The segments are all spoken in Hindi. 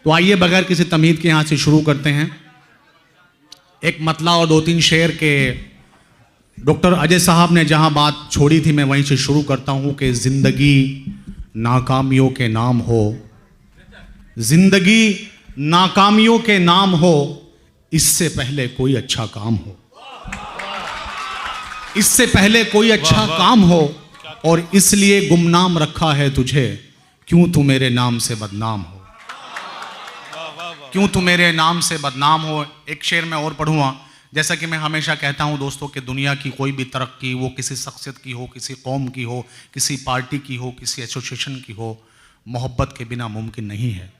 तो आइए बगैर किसी तमीद के यहाँ से शुरू करते हैं। एक मतला और दो तीन शेर के डॉक्टर अजय साहब ने जहाँ बात छोड़ी थी मैं वहीं से शुरू करता हूँ कि ज़िंदगी नाकामियों के नाम हो, ज़िंदगी नाकामियों के नाम हो, इससे पहले कोई अच्छा काम हो, इससे पहले कोई अच्छा काम हो, और इसलिए गुमनाम रखा है तुझे, क्यों तू मेरे नाम से बदनाम हो, क्यों तू मेरे नाम से बदनाम हो। एक शेर मैं और पढ़ूंगा। जैसा कि मैं हमेशा कहता हूं दोस्तों कि दुनिया की कोई भी तरक्की, वो किसी शख्सियत की हो, किसी कौम की हो, किसी पार्टी की हो, किसी एसोसिएशन की हो, मोहब्बत के बिना मुमकिन नहीं है।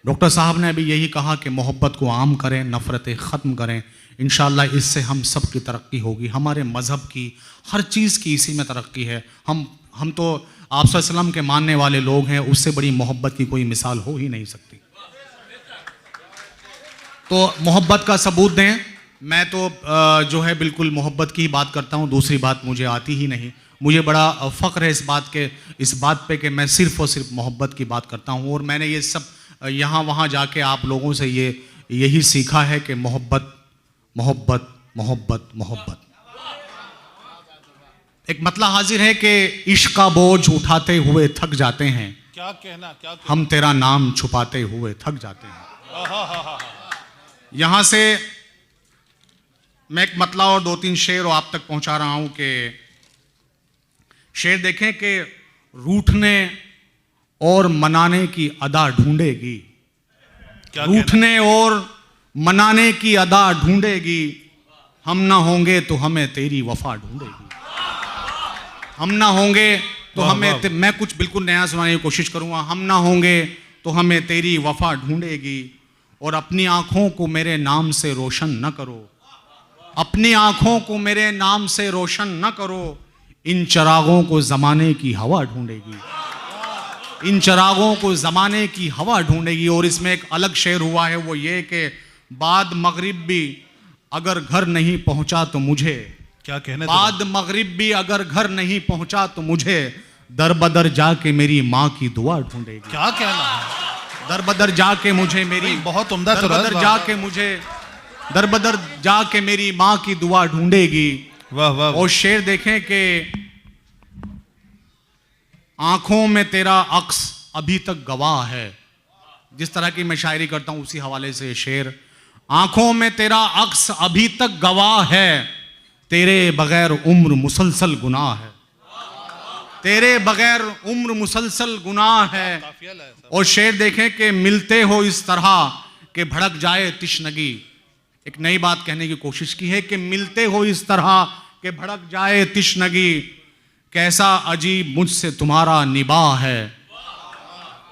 डॉक्टर साहब ने अभी यही कहा कि मोहब्बत को आम करें, नफ़रतें ख़त्म करें, इंशाअल्लाह इससे हम सब की तरक्की होगी। हमारे मज़हब की, हर चीज़ की इसी में तरक्की है। हम तो आप सल्लल्लाहु अलैहि वसल्लम के मानने वाले लोग हैं, उससे बड़ी मोहब्बत की कोई मिसाल हो ही नहीं सकती। तो मोहब्बत का सबूत दें। मैं तो जो है बिल्कुल मोहब्बत की ही बात करता हूँ, दूसरी बात मुझे आती ही नहीं। मुझे बड़ा फ़ख्र है इस बात पे कि मैं सिर्फ़ और सिर्फ मोहब्बत की बात करता हूँ। और मैंने ये सब यहाँ वहाँ जाके आप लोगों से यही सीखा है कि मोहब्बत मोहब्बत मोहब्बत मोहब्बत। एक मतला हाजिर है कि इश्क का बोझ उठाते हुए थक जाते हैं, क्या कहना हम तेरा नाम छुपाते हुए थक जाते हैं। यहाँ से मैं एक मतला और दो तीन शेर आप तक पहुंचा रहा हूं कि शेर देखें कि रूठने और मनाने की अदा ढूंढेगी, रूठने और मनाने की अदा ढूंढेगी, हम ना होंगे तो हमें तेरी वफा ढूंढेगी, हम ना होंगे तो हमें मैं कुछ बिल्कुल नया सुनाने की कोशिश करूंगा। हम ना होंगे तो हमें तेरी वफा ढूंढेगी, और अपनी आंखों को मेरे नाम से रोशन न करो, अपनी आंखों को मेरे नाम से रोशन न करो, इन चरागों को ज़माने की हवा ढूंढेगी, इन चरागों को ज़माने की हवा ढूंढेगी। और इसमें एक अलग शेर हुआ है, वो ये कि बाद मगरिब भी अगर घर नहीं पहुंचा तो मुझे, क्या कहना, बाद मगरिब भी अगर घर नहीं पहुंचा तो मुझे, दर बदर जाके मेरी माँ की दुआ ढूंढेगी, क्या कहना, दर बदर जाके मुझे मेरी, बहुत उम्दा, दर बदर जाके मुझे, दर बदर जाके मेरी माँ की दुआ ढूंढेगी। वाह वाह। और शेर देखें कि आंखों में तेरा अक्स अभी तक गवाह है, जिस तरह की मैं शायरी करता हूं उसी हवाले से शेर। आंखों में तेरा अक्स अभी तक गवाह है, तेरे बगैर उम्र मुसलसल गुनाह है, तेरे बगैर उम्र मुसलसल गुनाह है। और शेर देखें कि मिलते हो इस तरह कि भड़क जाए तिश्नगी। एक नई बात कहने की कोशिश की है कि मिलते हो इस तरह कि भड़क जाए तिश्नगी, कैसा अजीब मुझसे तुम्हारा निबाह है,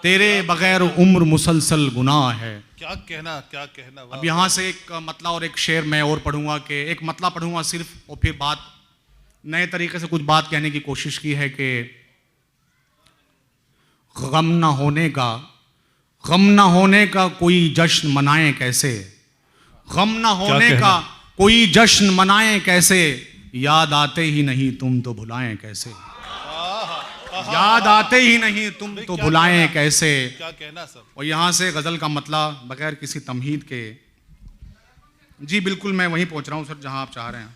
तेरे बगैर उम्र मुसलसल गुनाह है। क्या कहना, क्या कहना। अब यहाँ से एक मतला और एक शेर मैं और पढ़ूंगा कि एक मतला पढ़ूंगा सिर्फ, और फिर बात नए तरीके से कुछ बात कहने की कोशिश की है कि गम ना होने का कोई जश्न मनाएं कैसे, गम ना होने का कोई जश्न मनाएं कैसे, याद आते ही नहीं तुम तो भुलाएं कैसे, याद आते ही नहीं तुम तो भुलाएं कैसे। क्या कहना सब। और यहाँ से गजल का मतला बगैर किसी तमहीद के, जी बिल्कुल मैं वहीं पहुंच रहा हूँ सर जहां आप चाह रहे हैं।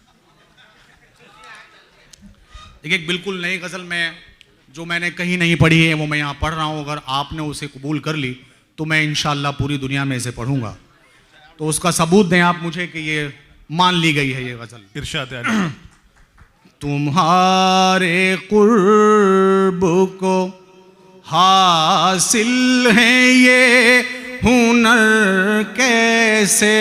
एक बिल्कुल नई गज़ल में जो मैंने कहीं नहीं पढ़ी है वो मैं यहाँ पढ़ रहा हूँ। अगर आपने उसे कबूल कर ली तो मैं इंशाअल्लाह पूरी दुनिया में इसे पढ़ूंगा, तो उसका सबूत दें आप मुझे कि ये मान ली गई है ये गज़ल। इरशाद है। तुम्हारे कुर्ब को हासिल है ये हुनर कैसे,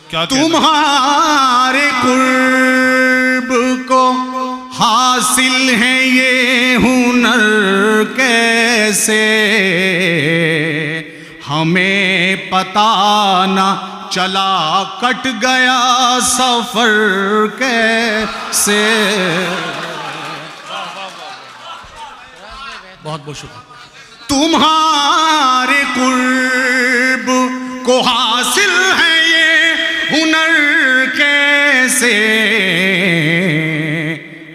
क्या तुम्हारे कुर्ब को हासिल है ये हुनर कैसे, हमें पता ना चला कट गया सफर कैसे। बहुत बहुत शुक्रिया। तुम्हारे कुर्ब को हासिल है ये हुनर कैसे,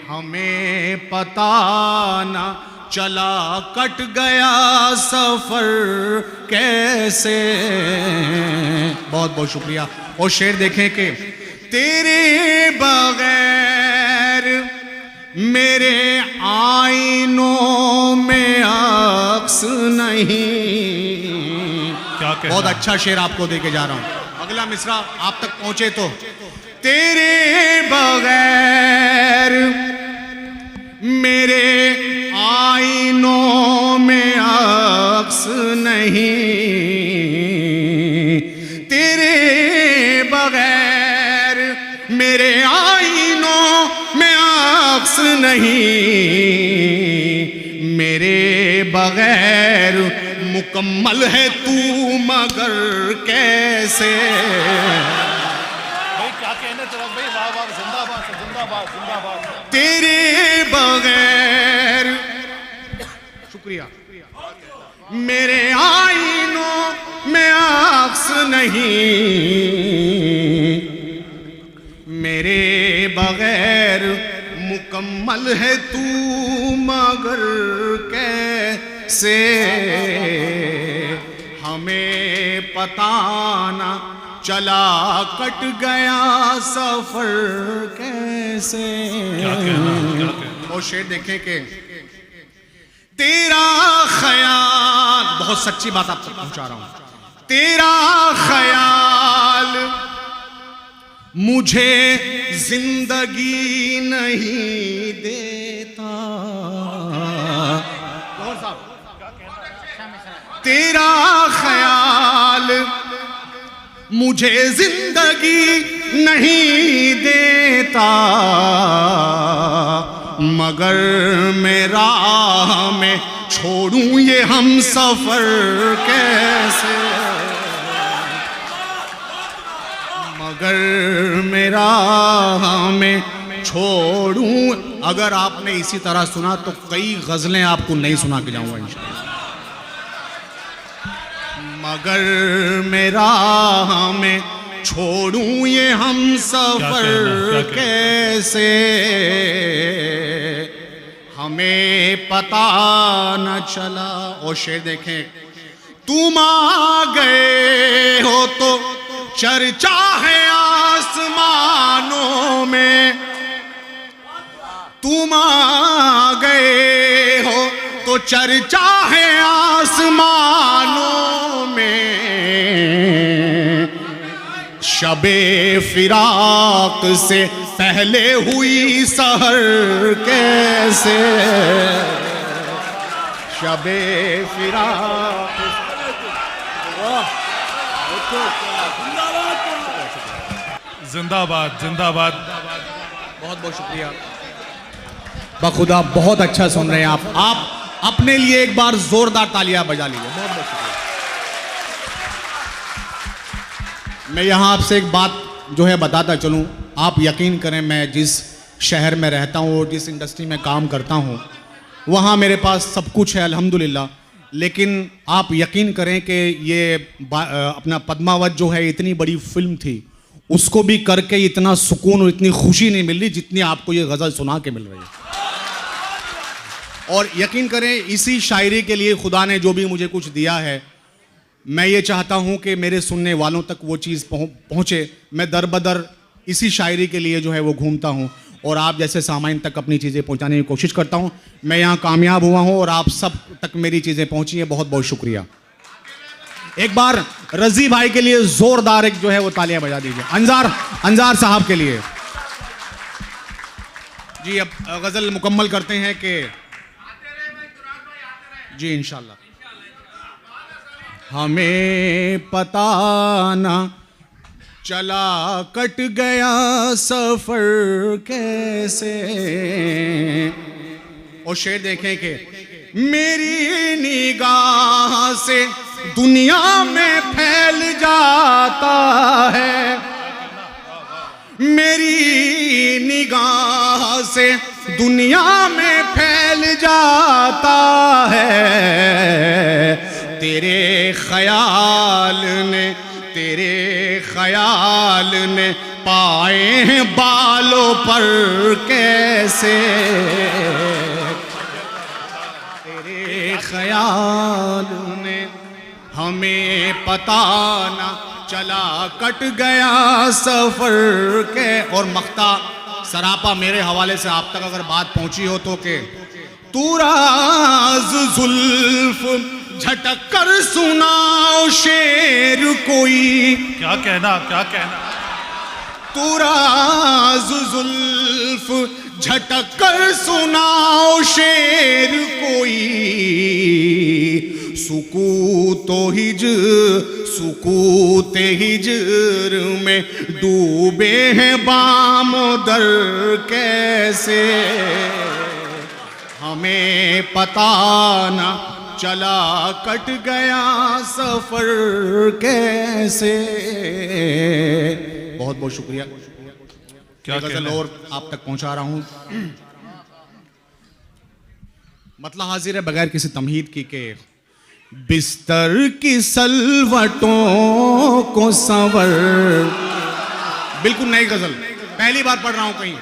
हमें पता ना चला कट गया सफर कैसे। बहुत बहुत शुक्रिया। और शेर देखें कि तेरे बगैर मेरे आईनों में अक्स नहीं। क्या कहना? बहुत अच्छा शेर आपको देके जा रहा हूं। अगला मिसरा आप तक पहुंचे तो तेरे बगैर मेरे आईनों में अक्स नहीं। तेरे बगैर मेरे आईनों में अक्स नहीं। मेरे बगैर मुकम्मल है तू मगर कैसे। भाई क्या कहने चला भाई, वाह वाह, जिंदाबाद जिंदाबाद जिंदाबाद। तेरे बगैर शुक्रिया मेरे आईनों में अक्स नहीं। मेरे बगैर मुकम्मल है तू मगर कैसे। हमें पता ना चला कट गया सफर कैसे। क्या कहना? क्या कहना? और शेर देखें कि तेरा ख्याल, बहुत सच्ची बात आप तक पहुंचा रहा हूं, तेरा ख्याल मुझे जिंदगी नहीं देता। तेरा ख्याल मुझे जिंदगी नहीं देता मगर मैं राह में छोड़ूं ये हम सफर कैसे। मगर मैं राह में छोड़ूं। अगर आपने इसी तरह सुना तो कई गजलें आपको नहीं सुना के जाऊंगा इंशाअल्लाह। मगर मैं राह में छोड़ूं ये हम सफर कैसे। हमें पता न चला। और शेर देखें तुम आ गए हो तो चर्चा है आसमानों में। तुम आ गए हो तो चर्चा है आसमानों में। शबे फिराक से पहले हुई सहर कैसे। शबे फिराक। जिंदाबाद जिंदाबाद। बहुत बहुत शुक्रिया। बखुदा बहुत अच्छा सुन रहे हैं आप अपने लिए एक बार जोरदार तालियां बजा लीजिए। बहुत बहुत शुक्रिया। मैं यहां आपसे एक बात जो है बताता चलूं। आप यकीन करें, मैं जिस शहर में रहता हूं और जिस इंडस्ट्री में काम करता हूं वहां मेरे पास सब कुछ है अल्हम्दुलिल्लाह। लेकिन आप यकीन करें कि ये अपना पद्मावत जो है इतनी बड़ी फिल्म थी, उसको भी करके इतना सुकून और इतनी खुशी नहीं मिल रही जितनी आपको ये गज़ल सुना के मिल रही है। और यकीन करें इसी शायरी के लिए खुदा ने जो भी मुझे कुछ दिया है, मैं ये चाहता हूँ कि मेरे सुनने वालों तक वो चीज़ पहुँचे। मैं दर बदर इसी शायरी के लिए जो है वो घूमता हूँ और आप जैसे सामाइन तक अपनी चीज़ें पहुँचाने की कोशिश करता हूँ। मैं यहाँ कामयाब हुआ हूँ और आप सब तक मेरी चीज़ें पहुँची हैं। बहुत बहुत शुक्रिया। एक बार रजी भाई के लिए जोरदार एक जो है वो तालियां बजा दीजिए। अंजार साहब के लिए। जी अब गजल मुकम्मल करते हैं कि जी इंशाल्लाह। हमें पता ना चला कट गया सफर कैसे। और शेर देखें कि मेरी निगाह से दुनिया में फैल जाता है। मेरी निगाह से दुनिया में फैल जाता है। तेरे ख्याल ने पाए हैं बालों पर कैसे। ख्याल ने हमें पता ना चला कट गया सफर के। और मख्ता सरापा मेरे हवाले से आप तक अगर बात पहुंची हो तो के तू राज जुल्फ झटक कर सुनाओ शेर कोई। क्या कहना, क्या कहना। तू राज जुल्फ झटक कर सुनाओ शेर कोई। सुकूत हिजर में डूबे हैं बामदर कैसे हमें पता ना चला कट गया सफर कैसे। बहुत बहुत शुक्रिया। क्या गजल और आप तक पहुंचा रहा हूं। मतलब हाजिर है बगैर किसी तमहीद की के बिस्तर की सलवटों को संवर। बिल्कुल नई गजल, पहली बार पढ़ रहा हूं कहीं।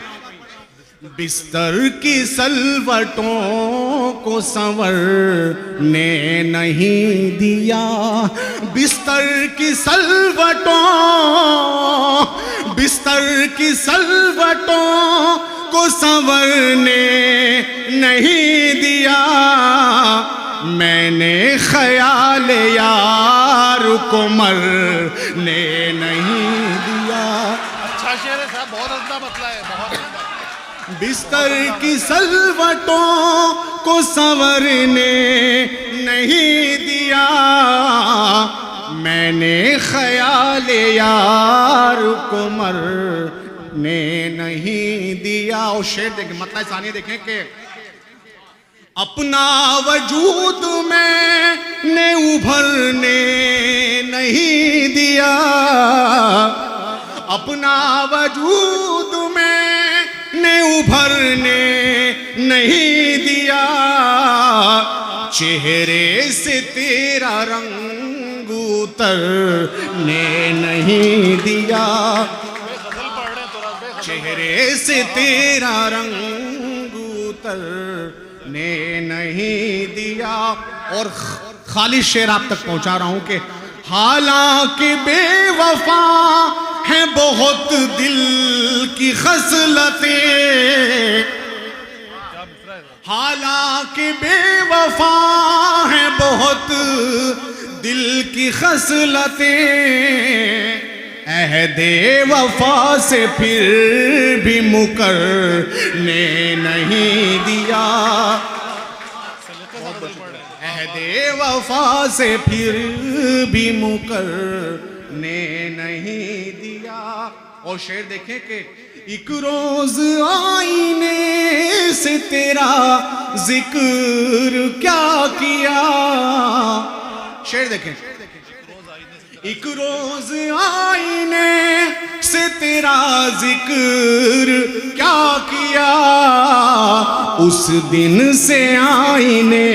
बिस्तर की सलवटों को संवर ने नहीं दिया। बिस्तर की सलवटों को संवरने नहीं दिया। मैंने ख्याल यार को मरने नहीं दिया। अच्छा शेर है साहब, बहुत अच्छा मतला है, बहुत अच्छा। बिस्तर की सलवटों को संवरने नहीं दिया। मैंने ख्याल यार को मरने नहीं दिया। और शेर देखें, मतलब सानी देखें कि अपना वजूद मैंने उभरने नहीं दिया। अपना वजूद मैंने उभरने नहीं दिया। चेहरे से तेरा रंग उतरने नहीं दिया। चेहरे से तेरा रंग उतरने नहीं दिया। और खाली शेर आप तक पहुंचा रहा हूं कि हालांकि बेवफा है बहुत दिल की खसलतें। हालांकि बेवफा है बहुत दिल की खसलतें। अहदे वफा से फिर भी मुकरने नहीं दिया। अहदे वफा से फिर भी मुकरने नहीं दिया। और शेर देखें कि एक रोज आईने से तेरा जिक्र क्या किया। शेर देखें, एक रोज आईने से तेरा जिक्र क्या किया। उस दिन से आईने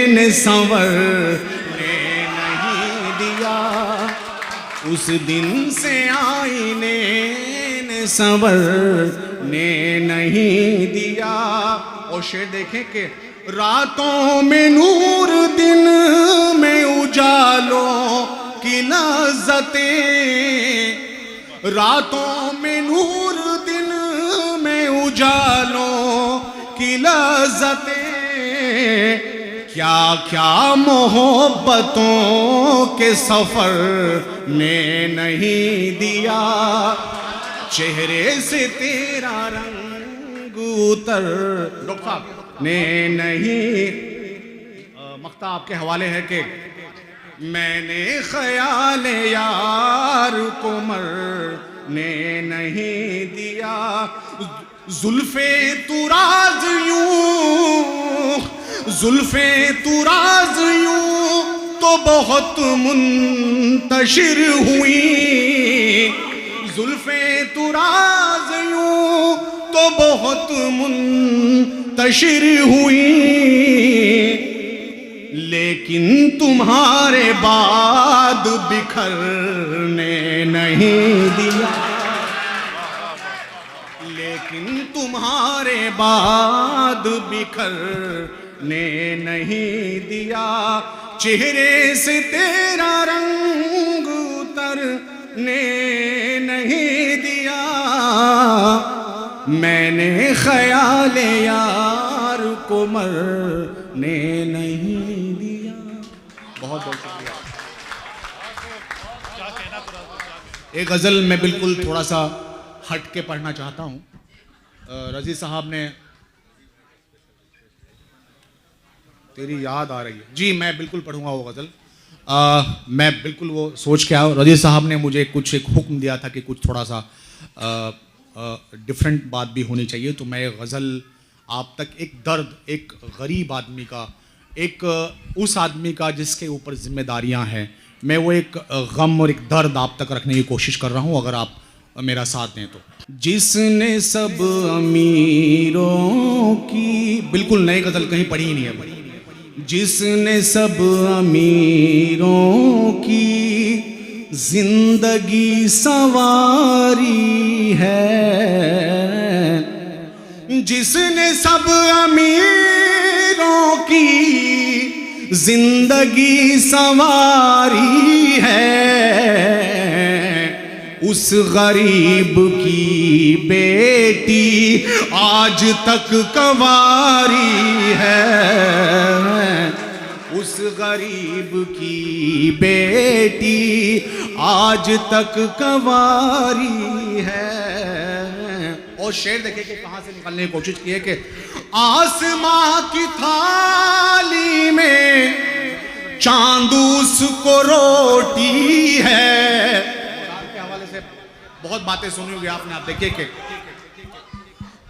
ने संवरने नहीं दिया। उस दिन से आईने ने संवरने नहीं दिया। और शेर देखें कि रातों में नूर दिन में उजालों की लज़्ज़तें। रातों में नूर दिन में उजालों की लज़्ज़तें। क्या क्या मोहब्बतों के सफर ने नहीं दिया। चेहरे से तेरा रंग उतर ने नहीं। मख्ता आपके हवाले है कि मैंने ख्याल यार को मरने नहीं दिया। जुल्फे तुराज यूं, जुल्फे तुराज यूं तो बहुत मुंतशिर हुई। जुल्फे तुराज यूं तो बहुत मुंतशिर हुई। लेकिन तुम्हारे बाद बिखरने नहीं दिया। लेकिन तुम्हारे बाद बिखरने ने नहीं दिया, चेहरे से तेरा रंग उतरने नहीं दिया, मैंने ख्याल यार को मरने नहीं दिया। बहुत बहुत शुक्रिया। एक गज़ल मैं बिल्कुल थोड़ा सा हट के पढ़ना चाहता हूँ। रज़ी साहब ने, तेरी याद आ रही है जी, मैं बिल्कुल पढ़ूंगा वो गज़ल। मैं बिल्कुल वो सोच के आया। रज़ी साहब ने मुझे कुछ एक हुक्म दिया था कि कुछ थोड़ा सा डिफरेंट बात भी होनी चाहिए, तो मैं गज़ल आप तक एक दर्द, एक गरीब आदमी का, एक उस आदमी का जिसके ऊपर जिम्मेदारियां हैं, मैं वो एक गम और एक दर्द आप तक रखने की कोशिश कर रहा हूं, अगर आप मेरा साथ दें तो। जिसने सब अमीरों की, बिल्कुल नई गज़ल कहीं पढ़ी ही नहीं है, जिसने सब अमीरों की जिंदगी संवारी है, जिसने सब अमीरों की जिंदगी संवारी है, उस गरीब की बेटी आज तक कंवारी है, उस गरीब की बेटी आज तक कंवारी है। और शेर देखिए कि कहां से निकालने की कोशिश की है कि आसमां की थाली में चांद उसको रोटी है। के हवाले से बहुत बातें सुनी होगी आपने, आप देखिए कि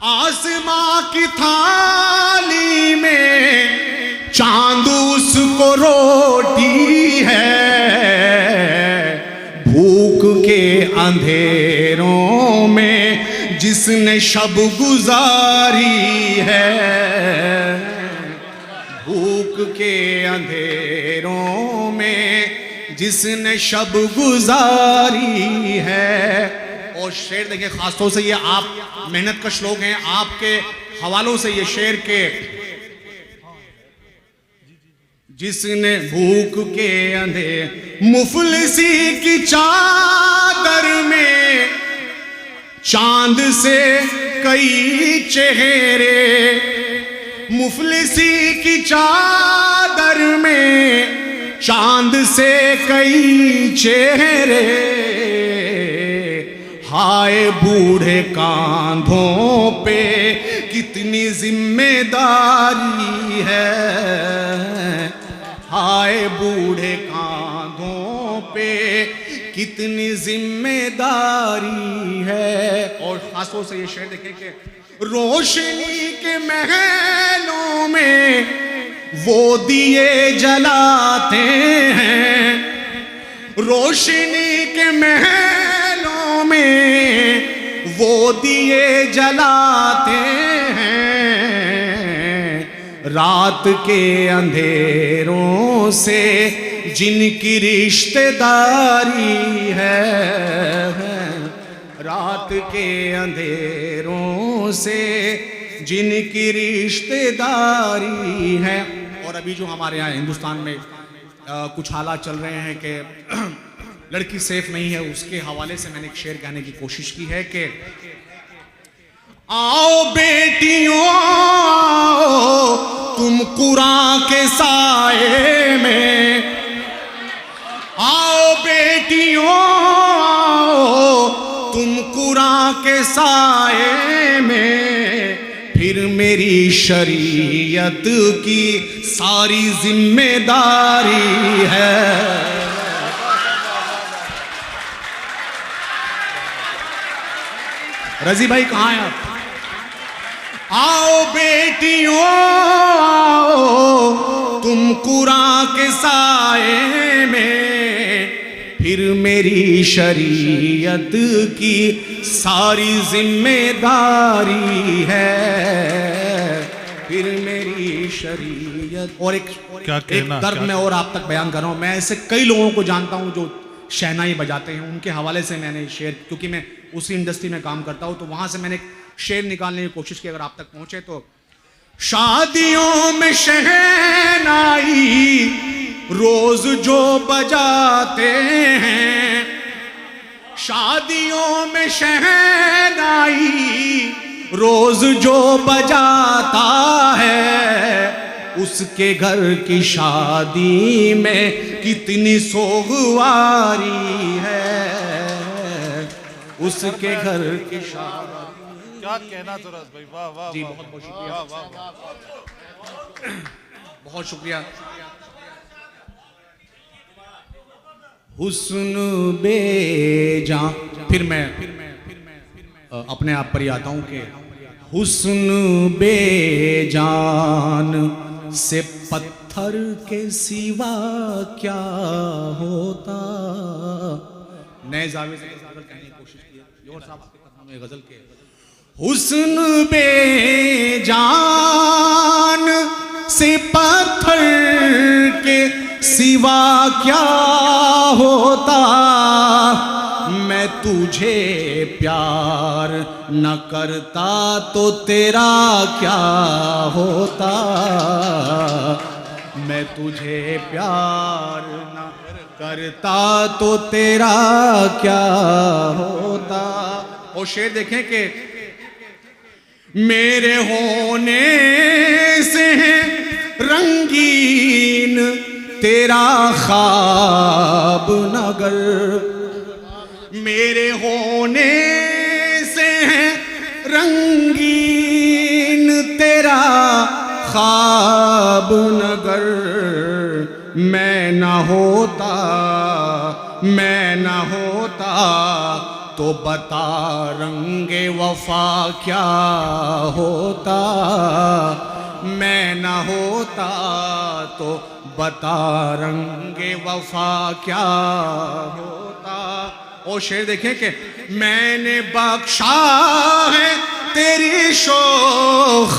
आसमां की थाली में चांद उसको रोटी है, भूख के अंधेरों में जिसने शब गुजारी है, भूख के अंधेरों में जिसने शब गुजारी है। और शेर देखिए, खासतौर से ये आप मेहनत कश लोग हैं, आपके हवालों से ये शेर के, जिसने भूख के अंधेर मुफलिसी की चादर में चांद से कई चेहरे, मुफलिसी की चादर में चांद से कई चेहरे, हाय बूढ़े कांधों पे कितनी जिम्मेदारी है, हाय बूढ़े कांधों पे कितनी जिम्मेदारी है। और खासतौर से ये शेर देखें कि रोशनी के महलों में वो दिए जलाते हैं, रोशनी के महलों में वो दिए जलाते हैं, रात के अंधेरों से जिनकी रिश्तेदारी है, रात के अंधेरों से जिनकी रिश्तेदारी है। और अभी जो हमारे यहाँ हिंदुस्तान में कुछ हालात चल रहे हैं कि लड़की सेफ नहीं है, उसके हवाले से मैंने एक शेर कहने की कोशिश की है कि आओ बेटियों आओ तुम कुरान के साए में, आओ बेटियों आओ तुम कुरान के साए में, फिर मेरी शरीयत की सारी जिम्मेदारी है। रजी भाई कहाँ हैं आप? आओ बेटियों आओ तुम कुरान के साए में, फिर मेरी शरीयत की सारी जिम्मेदारी है, फिर मेरी शरीयत। और एक दर्द मैं और आप तक बयान कर रहा हूँ। मैं ऐसे कई लोगों को जानता हूँ जो शहनाई बजाते हैं, उनके हवाले से मैंने शेर, क्योंकि मैं उसी इंडस्ट्री में काम करता हूँ, तो वहाँ से मैंने एक शेर निकालने की कोशिश की, अगर आप तक पहुँचे तो। शादियों में शहनाई रोज जो बजाते हैं, शादियों में शहनाई रोज जो बजाता है, उसके घर की शादी में कितनी सोगवारी है, उसके घर की शादी। क्या कहना तुरस भाई, वाह वाह जी वाह, बहुत बहुत शुक्रिया, वाह वाह वाह। बहुत शुक्रिया। हुस्न बेजान, फिर मैं अपने आप पर ही आता हूं कि हुस्न बेजान से पत्थर के सिवा क्या होता। नए जावे से गजल कहने की कोशिश की है, जोर साहब आपके कदमों में गजल के। हुस्न बेजान से पत्थर के सिवा क्या होता, मैं तुझे प्यार न करता तो तेरा क्या होता, मैं तुझे प्यार न करता तो तेरा क्या होता। और शेर देखें कि मेरे होने से रंगीन तेरा ख्वाब नगर, मेरे होने से रंगीन तेरा ख्वाब नगर, मैं न होता तो बता रंगे वफा क्या होता, मैं न होता तो बता रंगे वफा क्या होता। और शेर देखें कि मैंने बख्शा है तेरी शोख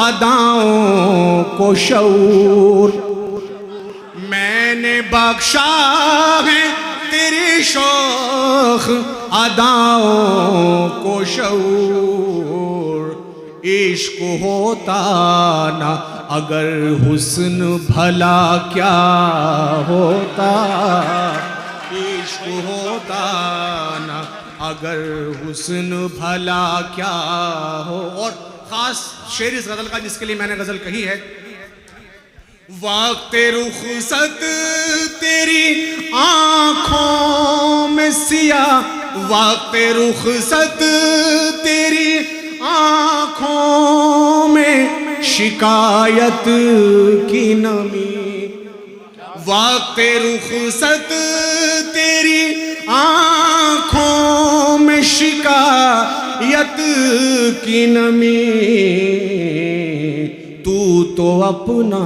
अदाओं को शऊर, मैंने बख्शा है तेरी शोख अदाओं को शऊर। इश्क होता ना अगर हुस्न भला क्या होता, इश्क होता ना अगर हुस्न भला क्या हो। और खास शेर इस गजल का जिसके लिए मैंने गजल कही है, वक्त रुखसत तेरी आंखों में सिया, वक्त रुखसत तेरी आंखों में शिकायत की नमी, वक्त रुखसत तेरी आंखों में शिकायत की नमी, तू तो अपना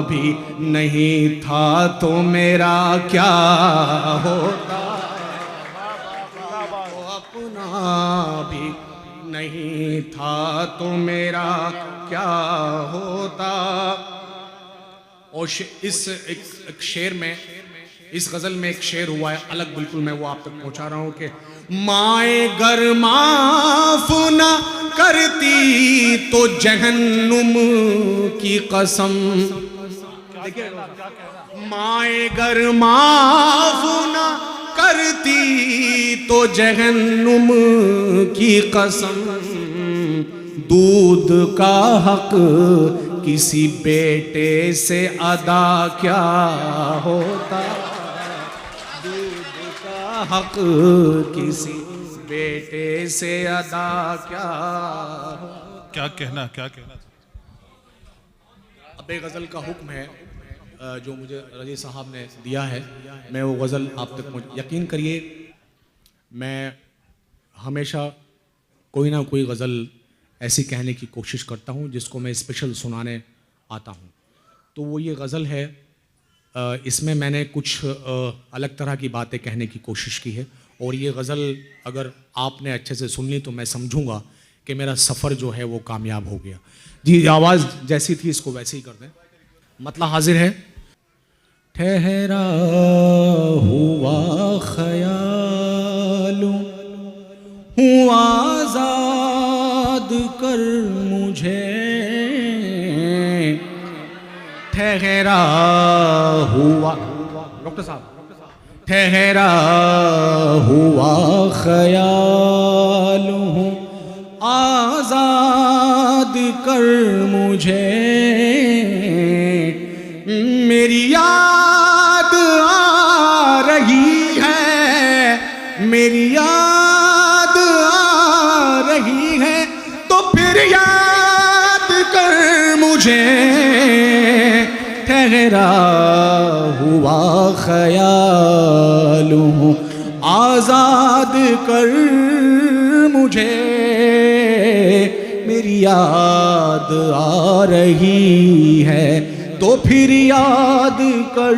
भी नहीं था तो मेरा क्या होता, तो अपना भी नहीं था तो मेरा क्या होता। और इस एक शेर में, इस गजल में एक शेर हुआ है अलग बिल्कुल, मैं वो आप तक पहुंचा रहा हूं कि माए गर माफ न करती तो जहन्नुम की कसम, देखिए माए गर माफ न करती तो जहन्नुम की कसम, दूध का हक किसी बेटे से अदा क्या होता, दूध का हक किसी बेटे से अदा क्या होता। क्या कहना, क्या कहना। अब एक गज़ल का हुक्म है जो मुझे रजी साहब ने दिया है, मैं वो गज़ल आप तक यकीन करिए मैं हमेशा कोई ना कोई गज़ल ऐसी कहने की कोशिश करता हूँ जिसको मैं स्पेशल सुनाने आता हूँ। तो वो ये गज़ल है, इसमें मैंने कुछ अलग तरह की बातें कहने की कोशिश की है, और ये गज़ल अगर आपने अच्छे से सुन ली तो मैं समझूंगा कि मेरा सफ़र जो है वो कामयाब हो गया। जी आवाज़ जैसी थी इसको वैसे ही कर दें। मतलब हाजिर है। ठहरा हुआ ख्यालों हूँ आज़ाद कर मुझे ठहरा हुआ, डॉक्टर साहब, ठहरा हुआ ख्याल हूँ, आजाद कर मुझे, मेरी याद आ रही है, मेरी याद आ रही है, तो फिर याद कर मुझे, ठहरा हुआ ख्याल हूँ, आजाद कर मुझे, मेरी याद आ रही है, तो फिर याद कर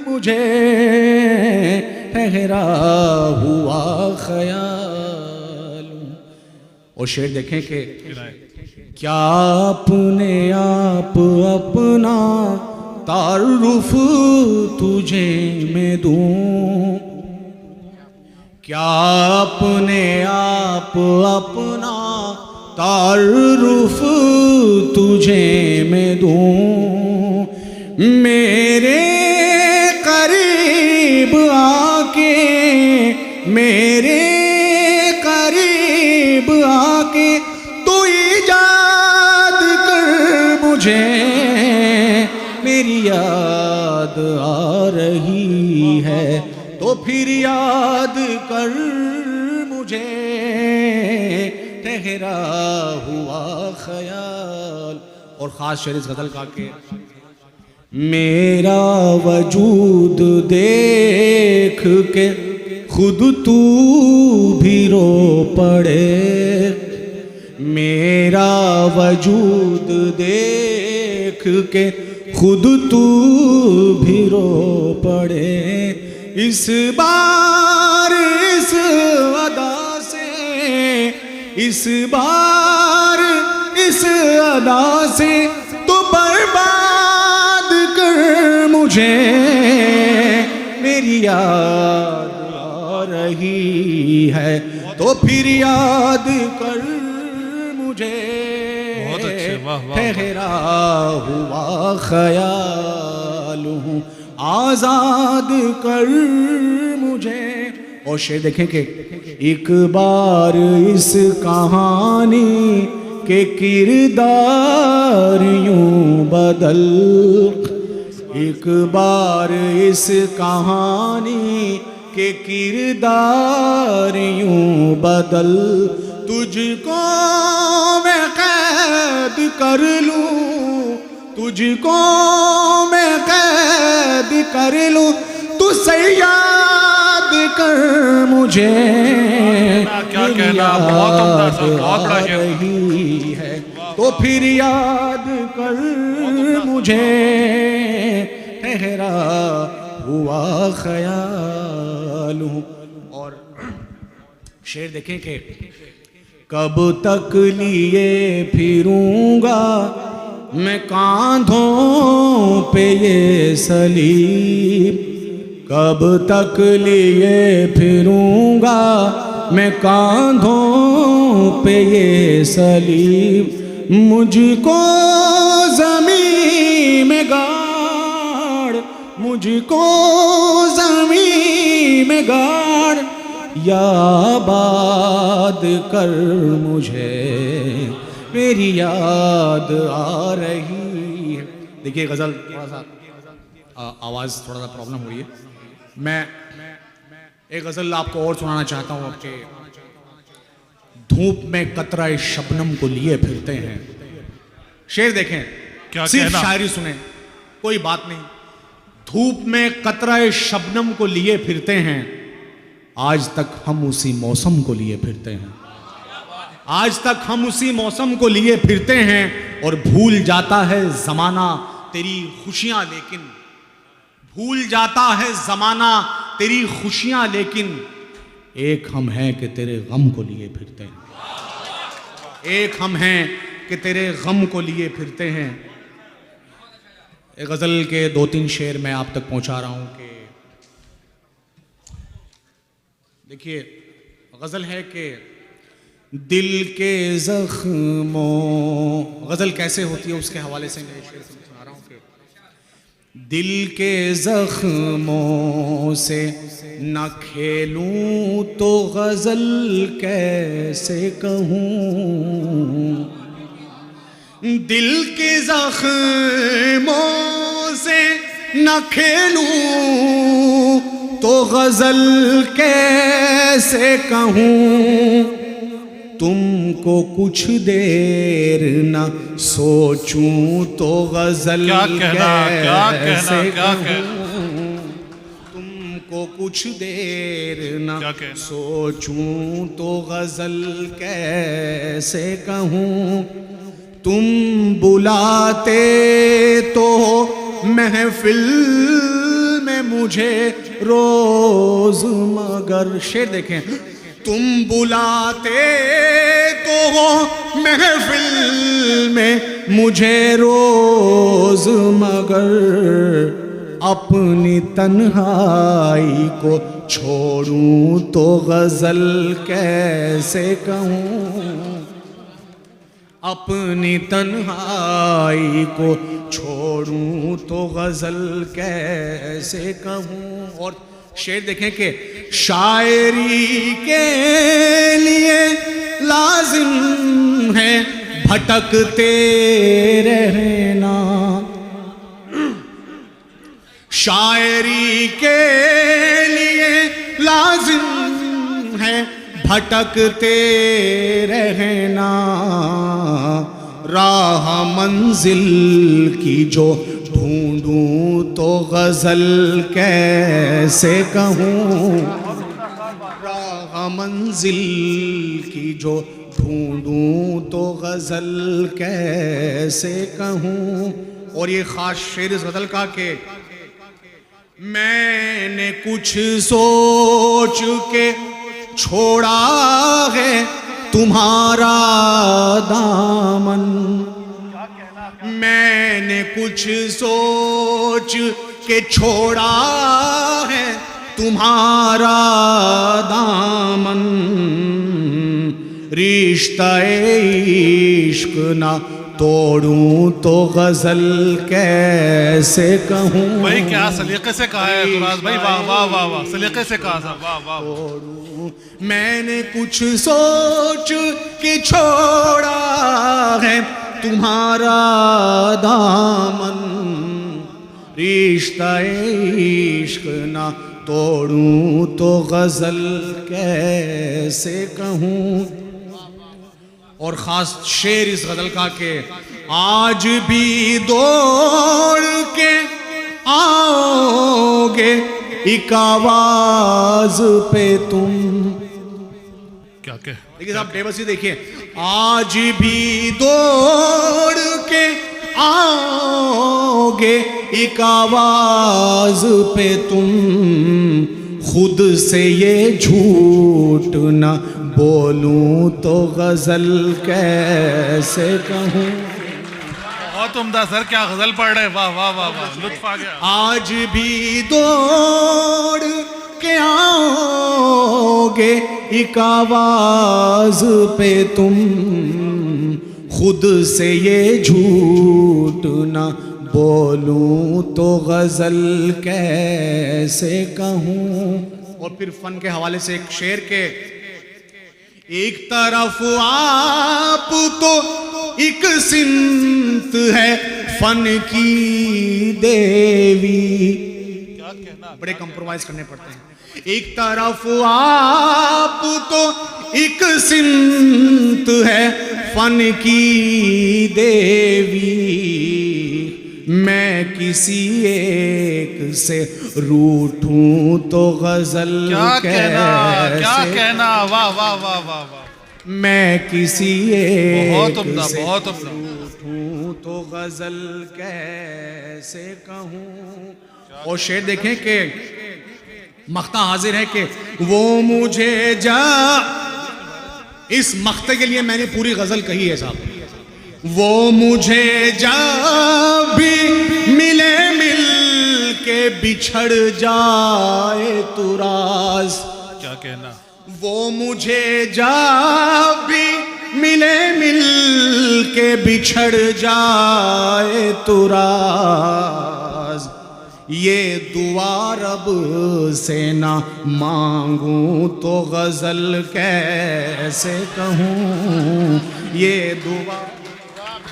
मुझे, ठहरा हुआ ख्याल हूँ। और शेर देखें कि क्या अपने आप अपना तारुफ तुझे मैं दूं, क्या अपने आप अपना तारुफ तुझे मैं दूं, मेरे करीब आके, मेरे करीब आके तू इजाद कर मुझे, मेरी याद आ रही है, तो फिर याद कर मुझे, ठहरा हुआ ख्याल। और ख़ास शेर इस गज़ल का के मेरा वजूद देख के खुद तू भी रो पड़े, मेरा वजूद देख के खुद तू भी रो पड़े, इस बार इस अदा से, इस बार इस अदा से तो बर्बाद कर मुझे, मेरी याद आ रही है, तो फिर याद कर मुझे, ठहरा हुआ ख्याल हूँ, आजाद कर मुझे। और शेर देखें कि एक बार इस कहानी के किरदार यूं बदल, एक बार इस कहानी के किरदार यूं बदल, तुझको मैं कैद कर लूं, तुझको मैं कैद कर लूं, तू याद कर मुझे, क्या कहना, बहुत उम्दा सर, बहुत बड़ा रही है, तो फिर याद कर मुझे, ठहरा हुआ ख्याल हूँ। और शेर देखें कि कब तक लिए फिरूंगा मैं कांधों पे ये सलीब, कब तक लिए फिरूंगा मैं कांधों पे ये सलीब, मुझको ज़मीं में गाड़, मुझको ज़मीं में गाड़, या आबाद कर मुझे, मेरी याद आ रही है। देखिए गज़ल थोड़ा सा आवाज़ थोड़ा सा प्रॉब्लम हो रही है, मैं एक गज़ल आपको और सुनाना चाहता हूँ। आपके धूप में कतरा शबनम को लिए फिरते हैं, शेर देखें, क्या सिर्फ कहना? शायरी सुने, कोई बात नहीं। धूप में कतरा शबनम को लिए फिरते हैं, आज तक हम उसी मौसम को लिए फिरते हैं, आज तक हम उसी मौसम को लिए फिरते हैं, और भूल जाता है ज़माना तेरी खुशियाँ, लेकिन भूल जाता है ज़माना तेरी खुशियाँ, लेकिन एक हम हैं कि तेरे गम को लिए फिरते हैं, एक हम हैं कि तेरे गम को लिए फिरते हैं। एक गज़ल के 2-3 शेर मैं आप तक पहुंचा रहा हूं कि देखिए गज़ल है कि दिल के ज़ख्मों, गज़ल कैसे होती है उसके हवाले से मैं शेर सुना रहा हूं कि दिल के जख्मों से न खेलूं तो गजल कैसे कहूं, दिल के जख्मों से न खेलूं तो गजल कैसे कहूं, तुमको कुछ देर न सोचूं तो गजल कैसे कहूं, तुमको कुछ देर न सोचूं तो गजल कैसे कहूं, तुम बुलाते तो महफिल में मुझे रोज, मगर शेर देखें, तुम बुलाते तो महफिल में मुझे रोज, मगर अपनी तन्हाई को छोड़ूं तो गजल कैसे कहूं, अपनी तन्हाई को छोड़ूं तो गजल कैसे कहूं। और शेर देखें कि शायरी के लिए लाजिम है भटकते रहना, शायरी के लिए लाजिम है भटकते रहना, राह मंजिल की जो ढूंढूं तो गजल कैसे कहूं, राह मंजिल की जो ढूंढूं तो गजल कैसे कहूं। और ये खास शेर इस गजल का के मैंने कुछ सोच के छोड़ा है तुम्हारा दामन, मैंने कुछ सोच के छोड़ा है तुम्हारा दामन, रिश्ता इश्क ना तोड़ूं तो गजल कैसे कहूं। भाई क्या सलीके से कहा है तुराज भाई, वाह वाह वाह वाह, सलीके से कहा था, वाह वाह। तोड़ूं मैंने कुछ सोच के छोड़ा है तुम्हारा दामन, रिश्ता इश्क ना तोड़ूं तो गजल कैसे कहूं। और खास शेर इस गजल का के आज भी दौड़ के आओगे एक आवाज पे तुम, क्या क्या देखिए साहब बेबसी देखिए, आज भी दौड़ के आओगे एक आवाज पे तुम, खुद से ये झूठ ना बोलूं तो गजल कैसे कहूं। बहुत उम्दा सर, क्या गजल पढ़ रहे, वाह वाह वाह वाह, लुत्फ आ गया। आज भी दौड़ के आओगे एक आवाज पे तुम, खुद से ये झूठ ना बोलूं तो गजल कैसे कहूं। और फिर फन के हवाले से एक शेर के, एक तरफ आप तो एक सिमत है फन की देवी, क्या कहना, बड़े कंप्रोमाइज करने पड़ते हैं। एक तरफ आप तो एक सिमत है फन की देवी, मैं किसी एक से रूठूं तो गजल क्या कहना, वाह वाह वाह वाह वाह, मैं किसी एक से बहुत रूठूं तो गजल कैसे कहूं। और शेर देखें कि मख्ता हाजिर है कि वो मुझे जा, इस मख्ते के लिए मैंने पूरी गजल कही है साहब, वो मुझे जा भी मिले मिल के बिछड़ जाए तुराज, क्या कहना, वो मुझे जा भी मिले मिल के बिछड़ जाए तुराज, ये दुआ रब से ना मांगूं तो गजल कैसे कहूँ, ये दुआ।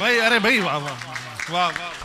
भाई अरे भाई वाह वाह वाह वाह।